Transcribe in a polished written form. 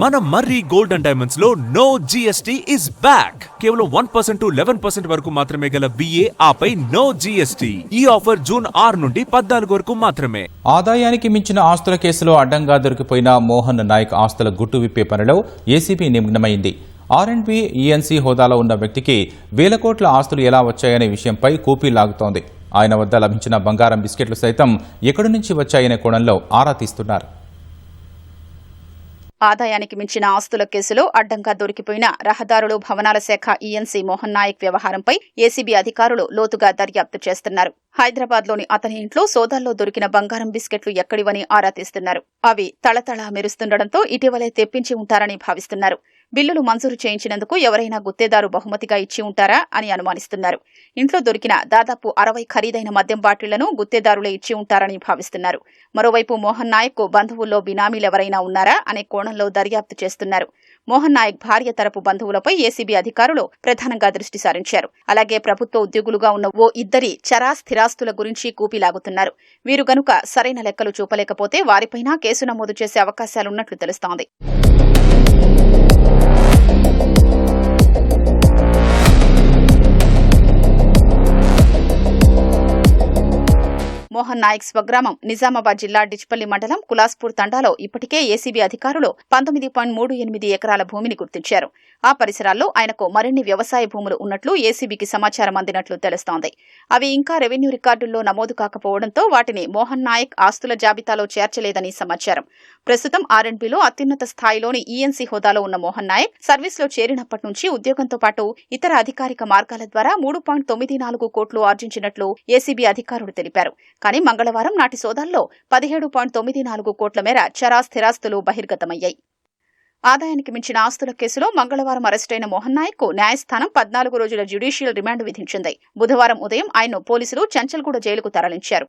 మన మర్రి gold and diamonds లో no GST is back. కేవలం 1% టు 11% వరకు మాత్రమే గల బిఏ ఆపై నో జిఎస్టీ. ఈ ఆఫర్ జూన్ 6 నుండి 14 వరకు మాత్రమే. ఆదాయానికి మించిన ఆస్తుల కేసులో అడ్డంగా దొరికిపోయిన మోహన్ నాయక్ ఆస్తుల గుట్టు విప్పే పనిలో ఏసీబీ నిమగ్నమైంది. ఆర్ఎండ్బి ఈఎన్సీ హోదాలో ఉన్న వ్యక్తికి వేల కోట్ల ఆస్తులు ఎలా వచ్చాయనే విషయంపై కూపీ లాగుతోంది. ఆయన వద్ద లభించిన బంగారం బిస్కెట్లు సైతం ఎక్కడి నుంచి వచ్చాయనే కోణంలో ఆరా తీస్తున్నారు. ఆదాయానికి మించిన ఆస్తుల కేసులో అడ్డంగా దొరికిపోయిన రహదారులు భవనాల శాఖ ఈఎన్సీ మోహన్ నాయక్ వ్యవహారంపై ఏసీబీ అధికారులు లోతుగా దర్యాప్తు చేస్తున్నారు. హైదరాబాద్లోని అతని ఇంట్లో సోదాల్లో దొరికిన బంగారం బిస్కెట్లు ఎక్కడివని ఆరా తీస్తున్నారు. అవి తళతళ మెరుస్తుండటంతో ఇటీవలే తెప్పించి ఉంటారని భావిస్తున్నారు. బిల్లులు మంజూరు చేయించినందుకు ఎవరైనా గుత్తేదారు బహుమతిగా ఇచ్చి ఉంటారా అని అనుమానిస్తున్నారు. ఇంట్లో దొరికిన దాదాపు 60 ఖరీదైన మద్యం బాటిళ్లను గుత్తేదారులే ఇచ్చి ఉంటారని భావిస్తున్నారు. మరోవైపు మోహన్ నాయక్ కు బంధువుల్లో బినామీలెవరైనా ఉన్నారా అనే కోణంలో దర్యాప్తు చేస్తున్నారు. మోహన్ నాయక్ భార్య తరపు బంధువులపై ఏసీబీ అధికారులు ప్రధానంగా దృష్టి సారించారు. అలాగే ప్రభుత్వ ఉద్యోగులుగా ఉన్న ఓ ఇద్దరి చరా స్థిరాస్తుల గురించి కూపీలాగుతున్నారు. వీరు గనుక సరైన లెక్కలు చూపలేకపోతే వారిపైన కేసు నమోదు చేసే అవకాశాలున్నట్లు తెలుస్తోంది. మోహన్ నాయక్ స్వగ్రామం నిజామాబాద్ జిల్లా డిచ్పల్లి మండలం కులాస్పూర్ తండాలో ఇప్పటికే ఏసీబీ అధికారులు 19.38 ఎకరాల భూమిని గుర్తించారు. ఆ పరిసరాల్లో ఆయనకు మరిన్ని వ్యవసాయ భూములు ఉన్నట్లు ఏసీబీకి సమాచారం అందినట్లు తెలుస్తోంది. అవి ఇంకా రెవెన్యూ రికార్డుల్లో నమోదు కాకపోవడంతో వాటిని మోహన్ నాయక్ ఆస్తుల జాబితాలో చేర్చలేదని సమాచారం. ప్రస్తుతం ఆర్ఎండ్బిలో అత్యున్నత స్థాయిలోని ఈఎన్సీ హోదాలో ఉన్న మోహన్ నాయక్ సర్వీస్లో చేరినప్పటి నుంచి ఉద్యోగంతో పాటు ఇతర అధికారిక మార్గాల ద్వారా 3.94 కోట్లు ఆర్జించినట్లు ఏసీబీ అధికారులు తెలిపారు. కానీ మంగళవారం నాటి సోదాల్లో 17.94 కోట్ల మేర చరా స్థిరాస్తులు బహిర్గతమయ్యాయి. ఆదాయానికి మించిన ఆస్తుల కేసులో మంగళవారం అరెస్టైన మోహన్ నాయక్ కు న్యాయస్థానం 14 రోజుల జ్యుడిషియల్ రిమాండ్ విధించింది. బుధవారం ఉదయం ఆయన్ను పోలీసులు చంచల్గూడ జైలుకు తరలించారు.